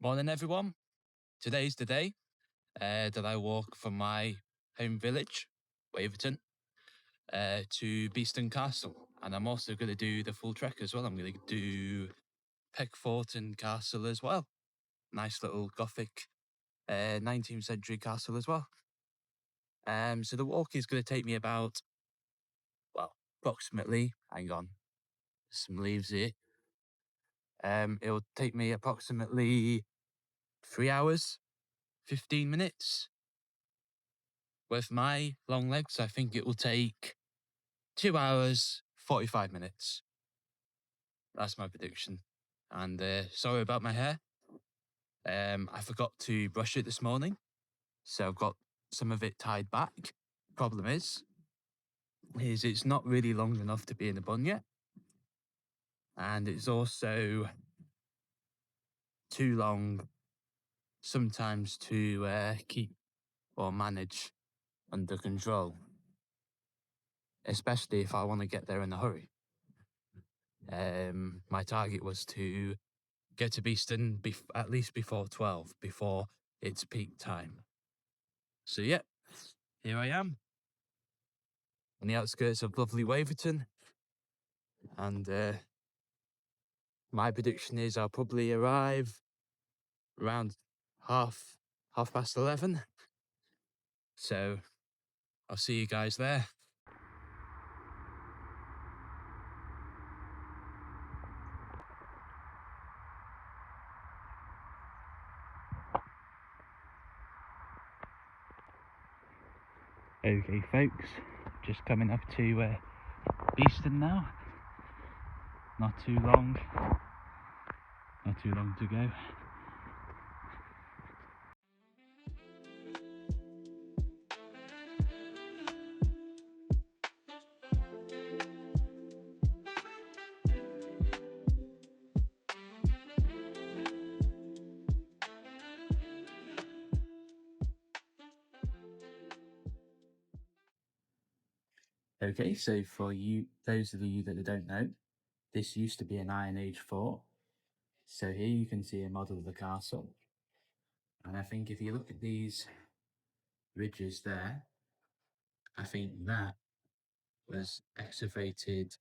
Morning, everyone. Today's the day that I walk from my home village, Waverton, to Beeston Castle. And I'm also going to do the full trek as well. I'm going to do Peckforton Castle as well. Nice little gothic 19th century castle as well. So the walk is going to take me about, approximately, hang on, there's some leaves here. It'll take me approximately 3 hours, 15 minutes. With my long legs, I think it will take 2 hours, 45 minutes. That's my prediction. And sorry about my hair. I forgot to brush it this morning, so I've got some of it tied back. Problem is it's not really long enough to be in a bun yet. And it's also too long sometimes to keep or manage under control, especially if I want to get there in a hurry. My target was to get to Beeston at least before 12, before its peak time. So yeah, here I am on the outskirts of lovely Waverton, and my prediction is I'll probably arrive around half past 11. So I'll see you guys there. Okay, folks, just coming up to Beeston now. Not too long to go. Okay, so for those of you that don't know, this used to be an Iron Age fort. So here you can see a model of the castle. And I think if you look at these ridges there, I think that was excavated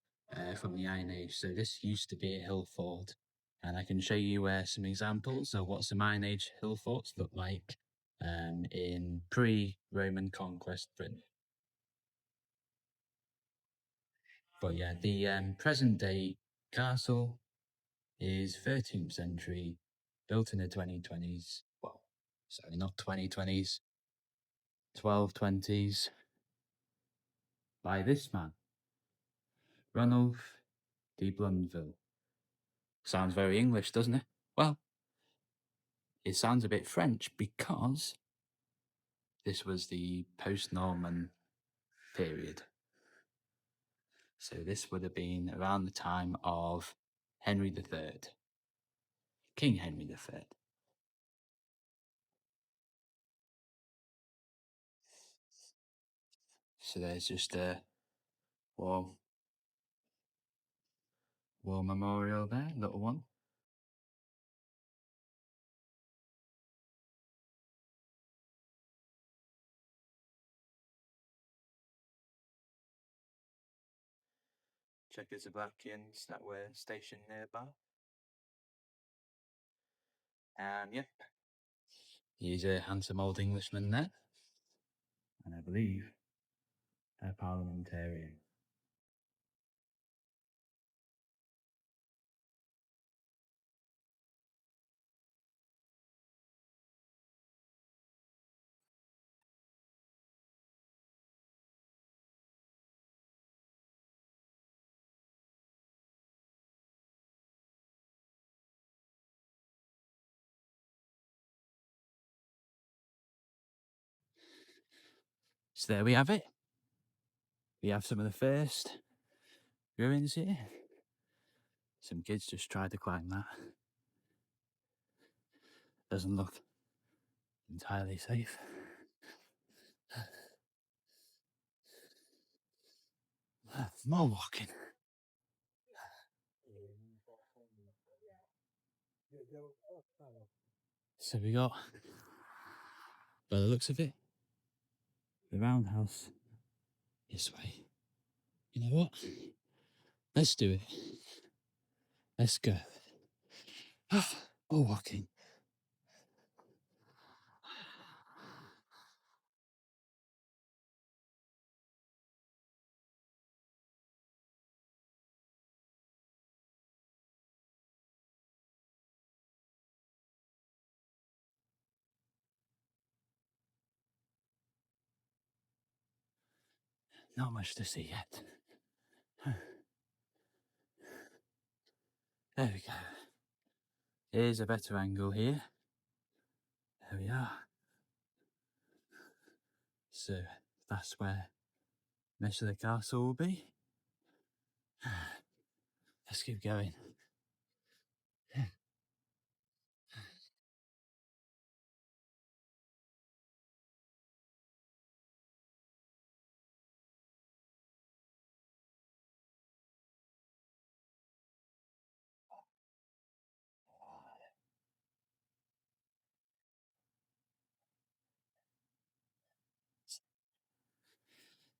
from the Iron Age. So this used to be a hill fort. And I can show you some examples of what some Iron Age hill forts look like in pre-Roman conquest Britain. But yeah, the present day castle is 13th century, built in the 2020s. Well, sorry, not 2020s, 1220s, by this man, Ranulf De Blondeville. Sounds very English, doesn't it? Well, it sounds a bit French because this was the post-Norman period. So this would have been around the time of Henry III, King Henry III. So there's just a war memorial there, little one. Czechoslovakians that were stationed nearby. Yep, he's a handsome old Englishman there, and I believe a parliamentarian. So there we have it. We have some of the first ruins here. Some kids just tried to climb that. Doesn't look entirely safe. More walking. So we got, by the looks of it, the roundhouse this way. You know what? Let's do it. Let's go. Oh, walking. Not much to see yet. There we go. Here's a better angle here. There we are. So that's where most of the castle will be. Let's keep going.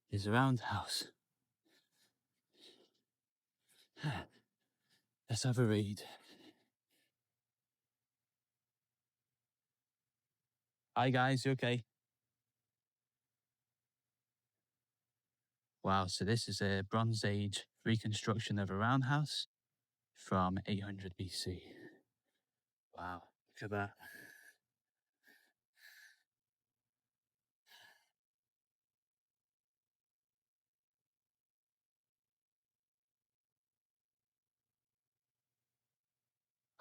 Here's a roundhouse. Let's have a read. Hi guys, you okay? Wow, so this is a Bronze Age reconstruction of a roundhouse from 800 BC. Wow, look at that.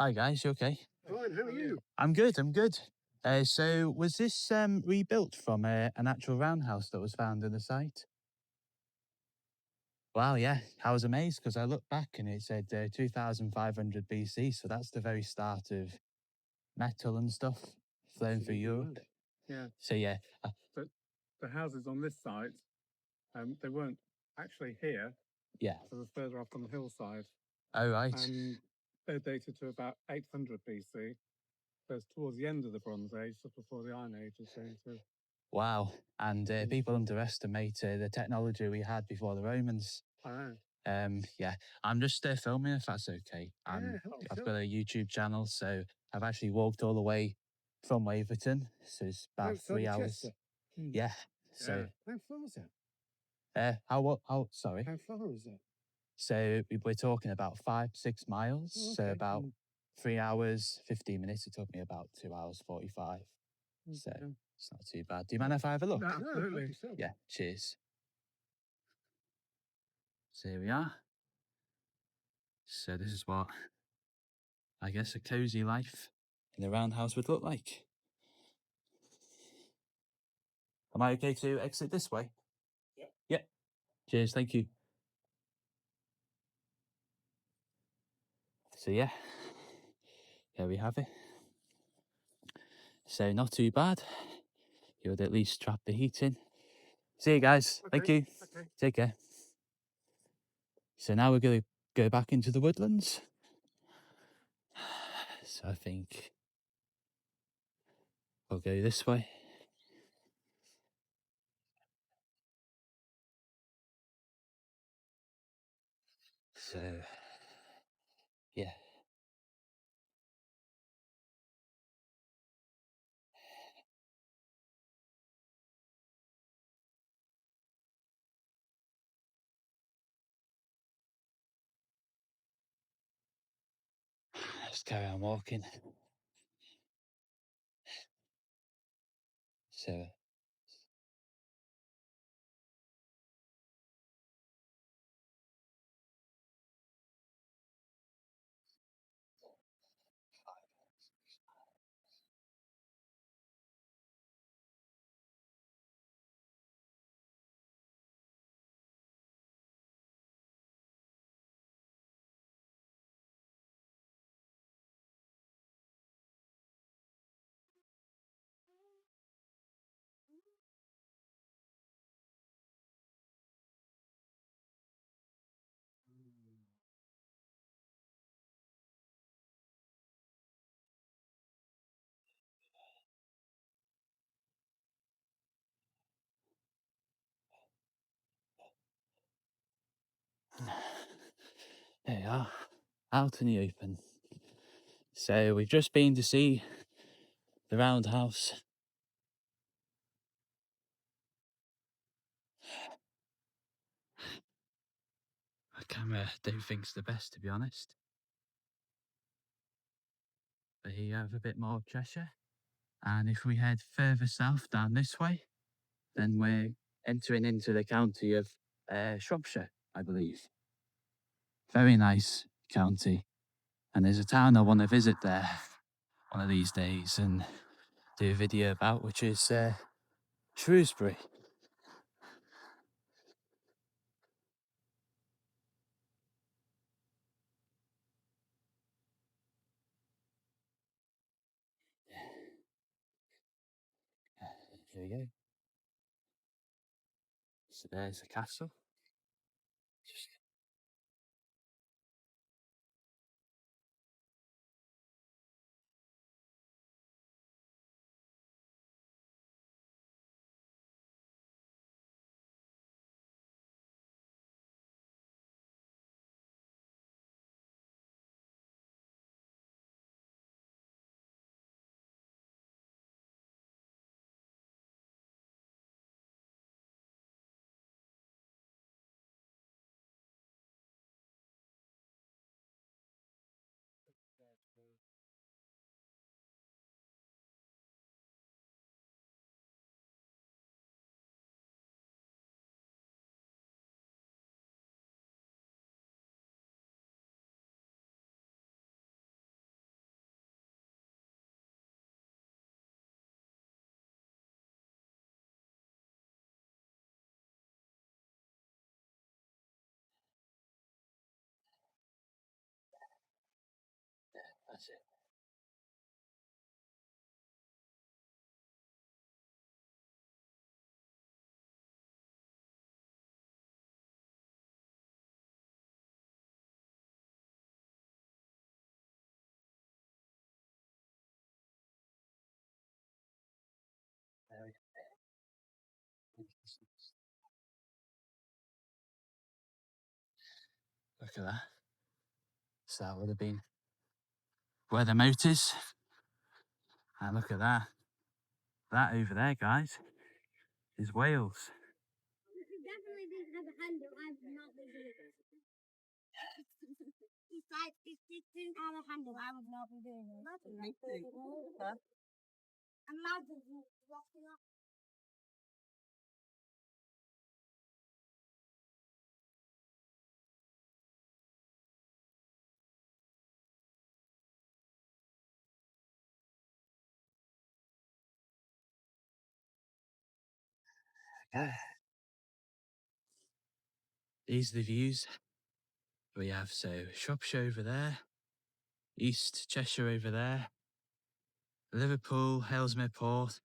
Hi guys, you okay? Fine, how are you? I'm good, I'm good. So was this rebuilt from an actual roundhouse that was found in the site? Wow, yeah, I was amazed because I looked back and it said 2500 BC, so that's the very start of metal and stuff flowing through Europe. Yeah. So yeah. But the houses on this site, they weren't actually here. Yeah. They were further up on the hillside. Oh, right. And they're dated to about 800 BC. So it's towards the end of the Bronze Age, just before the Iron Age is going to. Wow. And people underestimate the technology we had before the Romans. I know. Yeah, I'm just filming if that's okay. I've got a YouTube channel, so I've actually walked all the way from Waverton, so it's about 3 hours. Yeah. So how far is it? Sorry. How far is it? So we're talking about 5-6 miles. Oh, okay. So about 3 hours, 15 minutes. It took me about 2 hours 45. So it's not too bad. Do you mind if I have a look? No, absolutely. Yeah. Cheers. So here we are. So this is what I guess a cozy life in a roundhouse would look like. Am I okay to exit this way? Yeah. Yep. Cheers, thank you. So yeah, there we have it. So not too bad. You would at least trap the heat in. See you guys. Okay. Thank you. Okay. Take care. So now we're going to go back into the woodlands. So I think I'll go this way. So, yeah. Let's carry on walking. So, There you are, out in the open. So we've just been to see the roundhouse. My camera don't think's the best, to be honest. But here you have a bit more of Cheshire. And if we head further south down this way, then we're entering into the county of Shropshire, I believe. Very nice county. And there's a town I want to visit there one of these days and do a video about, which is Shrewsbury. Here we go. So there's the castle. That's it. There we go. Look at that. So that would have been where the moat is. And look at that. That over there, guys, is Wales. It definitely didn't have a handle. I would not be doing it. It's like, if it didn't have a handle, I would not be doing it. Imagine walking up. Yeah. These are the views we have. So Shropshire over there, East Cheshire over there, Liverpool, Halesmere Port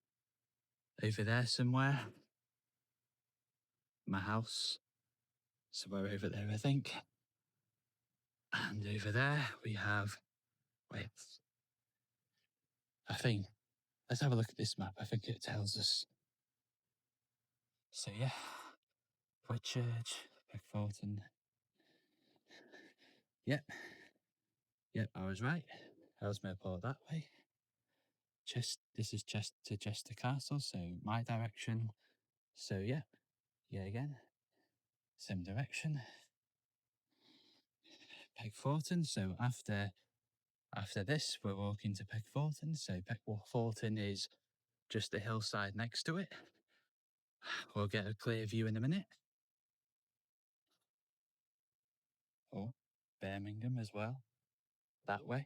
over there somewhere. My house somewhere over there, I think. And over there we have Wales. I think, let's have a look at this map. I think it tells us. So yeah, Whitchurch, Peckforton. Yep, I was right. Halesmere Port that way. This is Chester Castle, so my direction. So yeah, again, same direction. Peckforton. So after this, we're walking to Peckforton. So Peckforton is just the hillside next to it. We'll get a clear view in a minute. Oh, Birmingham as well, that way.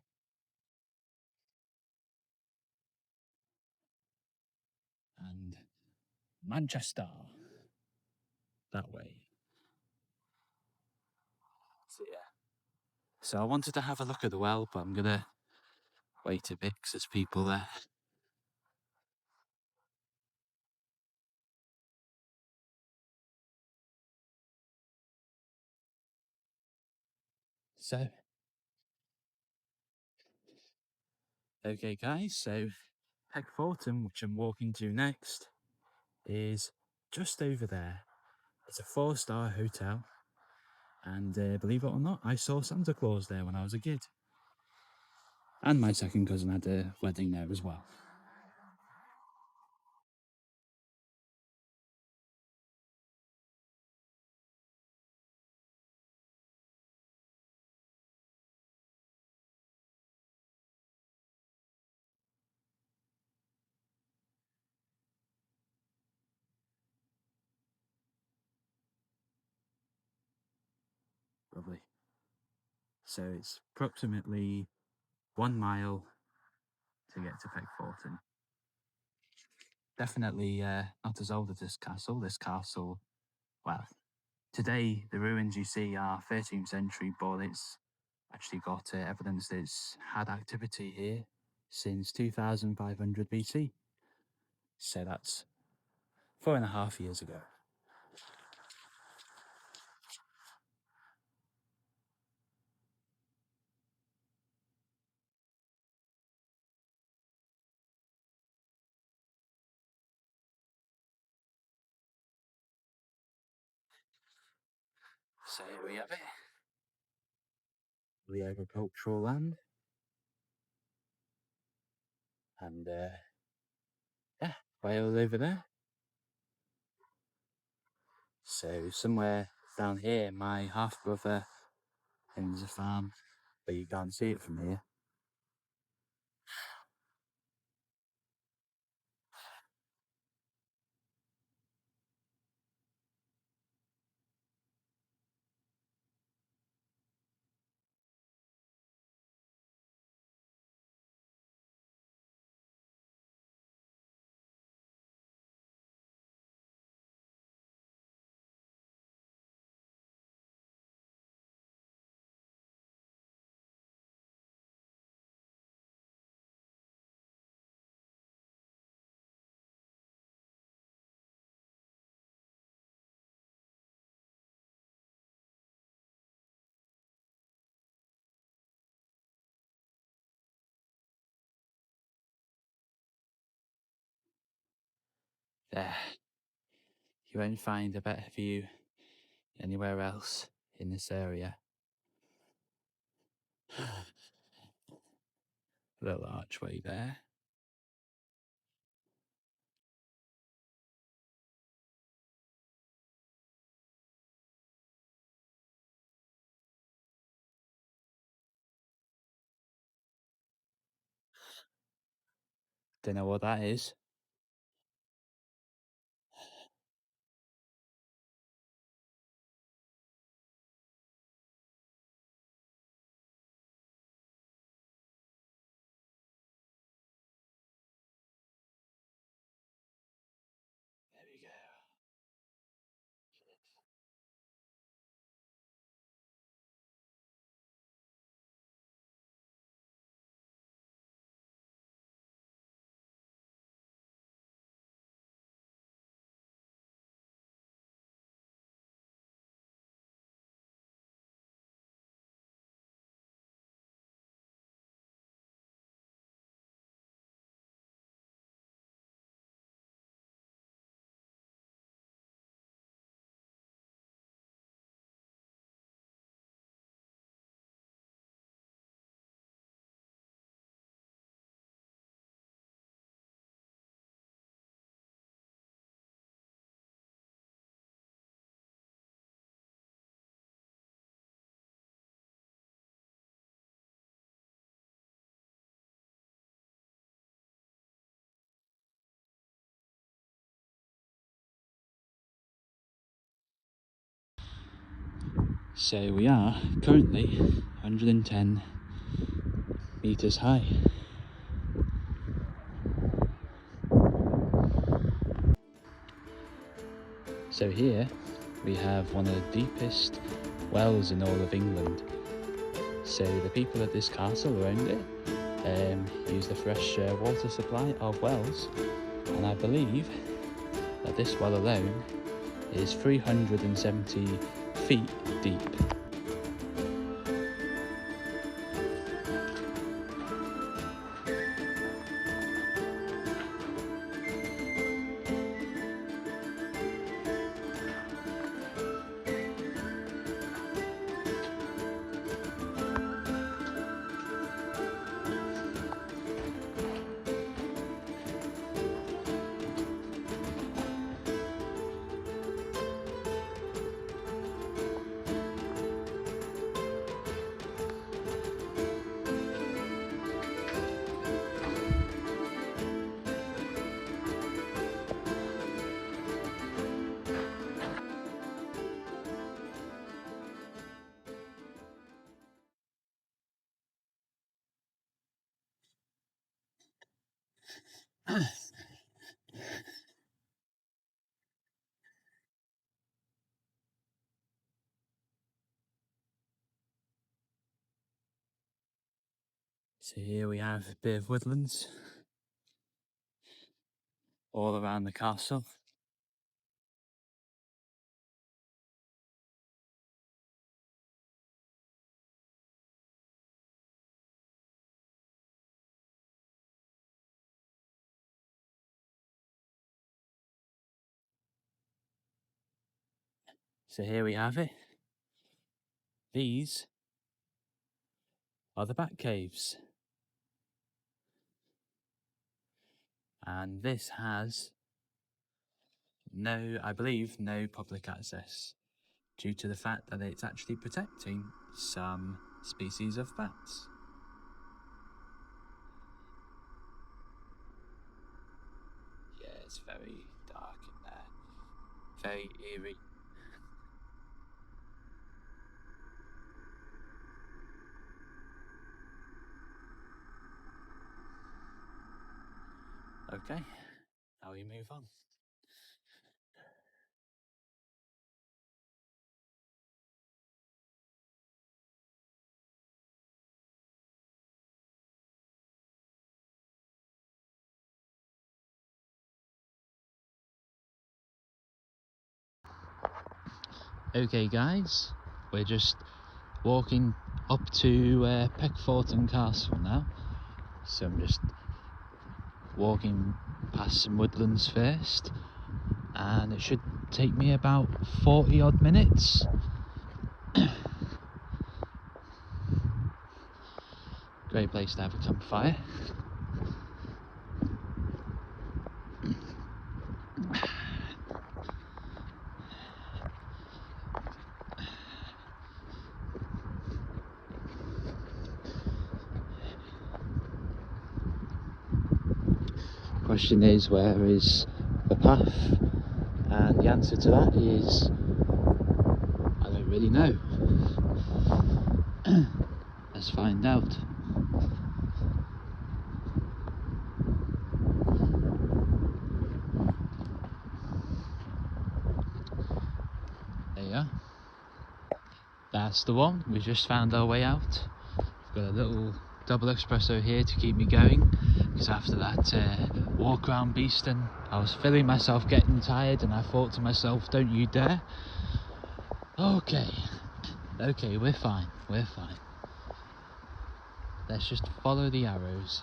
And Manchester, that way. So yeah. So I wanted to have a look at the well, but I'm gonna wait a bit because there's people there. So, okay guys, so Peckforton, which I'm walking to next, is just over there. It's a 4-star hotel. And believe it or not, I saw Santa Claus there when I was a kid. And my second cousin had a wedding there as well. Lovely. So it's approximately 1 mile to get to Peckforton. Definitely not as old as this castle. This castle, well, today the ruins you see are 13th century, but it's actually got evidence that it's had activity here since 2500 BC. So that's 4.5 years ago. So here we have it. The agricultural land. And yeah, Wales over there. So somewhere down here, my half-brother owns a farm, but you can't see it from here. There. You won't find a better view anywhere else in this area. Little archway there. Don't know what that is. There we go. So we are currently 110 meters high. So here we have one of the deepest wells in all of England. So the people at this castle around it use the fresh water supply of wells, and I believe that this well alone is 370 feet deep. So here we have a bit of woodlands all around the castle. So here we have it. These are the bat caves. And this has I believe no public access due to the fact that it's actually protecting some species of bats. Yeah, it's very dark in there. Very eerie. Okay, now we move on. Okay guys, we're just walking up to Peckforton Castle now. So I'm just walking past some woodlands first, and it should take me about 40 odd minutes. Great place to have a campfire. Question is, where is the path? And the answer to that is, I don't really know. Let's find out. There you are. That's the one. We just found our way out. We've got a little double espresso here to keep me going, because after that walk around Beeston, I was feeling myself getting tired, and I thought to myself, don't you dare. Okay, we're fine. Let's just follow the arrows.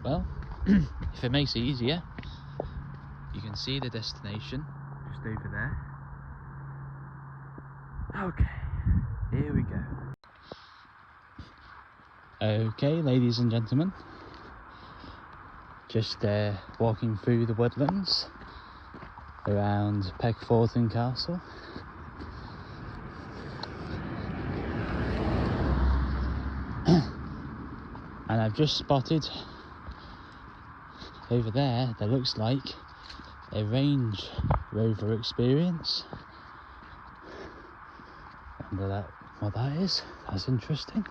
Well, if it makes it easier, you can see the destination just over there. Okay, here we go. Okay, ladies and gentlemen, just walking through the woodlands around Peckforton Castle. And I've just spotted over there, that looks like a Range Rover experience. Wonder what that is. That's interesting.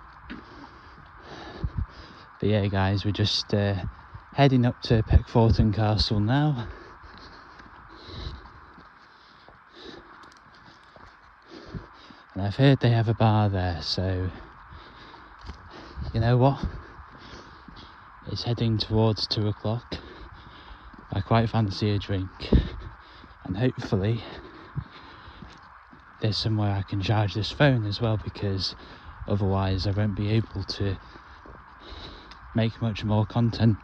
But yeah guys, we're just heading up to Peckforton Castle now. And I've heard they have a bar there, so you know what? It's heading towards 2 o'clock. I quite fancy a drink, and hopefully there's somewhere I can charge this phone as well, because otherwise I won't be able to make much more content.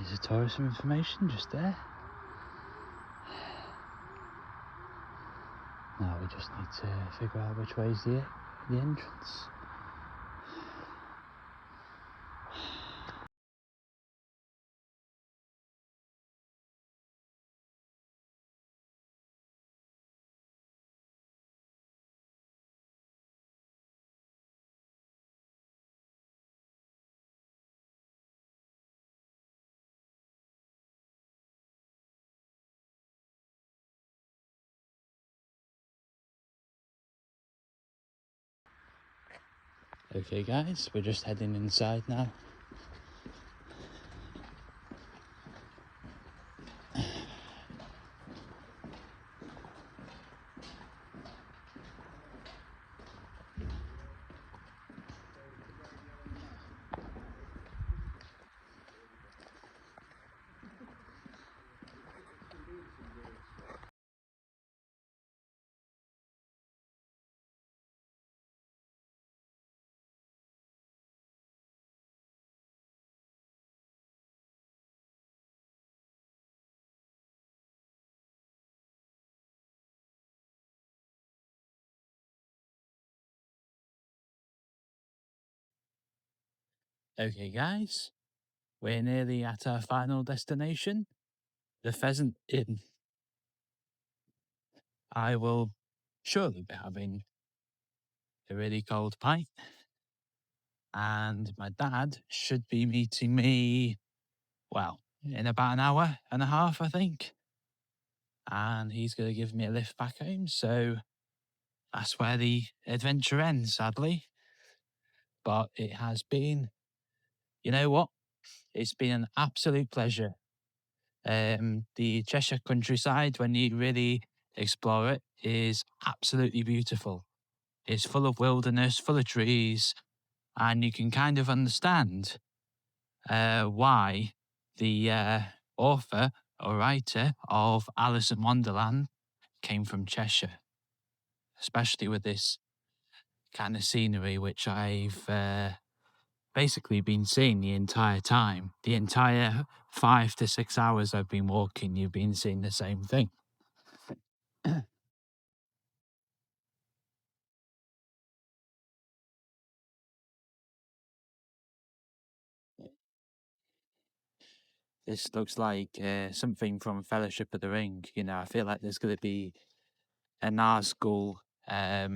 There's a tourism information just there. Now we just need to figure out which way is the entrance. Okay guys, we're just heading inside now. Okay guys, we're nearly at our final destination, the Pheasant Inn. I will surely be having a really cold pint, and my dad should be meeting me, well, in about an hour and a half, I think. And he's going to give me a lift back home, so that's where the adventure ends, sadly. But it has been, you know what? It's been an absolute pleasure. The Cheshire countryside, when you really explore it, is absolutely beautiful. It's full of wilderness, full of trees, and you can kind of understand why the author or writer of Alice in Wonderland came from Cheshire, especially with this kind of scenery, which I've basically been seeing the entire time. The entire 5 to 6 hours I've been walking, you've been seeing the same thing. This looks like something from Fellowship of the Ring. You know, I feel like there's going to be a Nazgul, a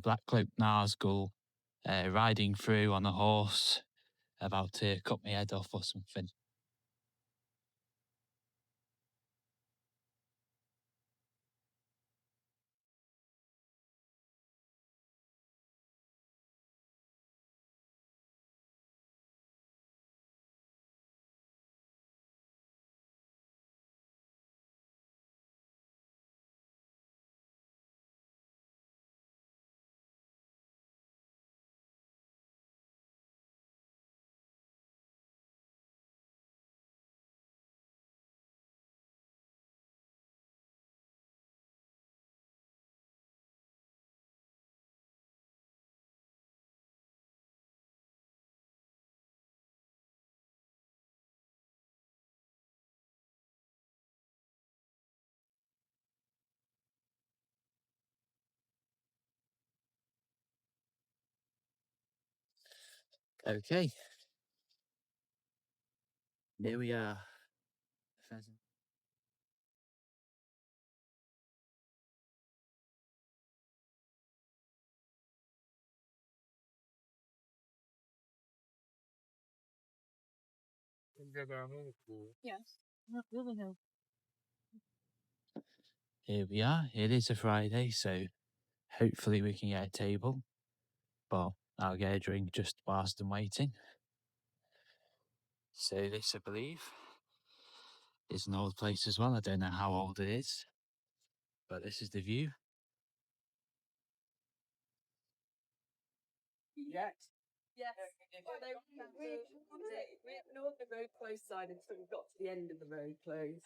black-cloaked Nazgul riding through on a horse, about to cut my head off or something. Okay. Here we are. Pheasant. Yes. Not really no. Here we are. It is a Friday, so hopefully we can get a table. But I'll get a drink just whilst I'm waiting. So this, I believe, is an old place as well. I don't know how old it is, but this is the view. Yes. Yes. We ignored the road close sign until we got to the end of the road close.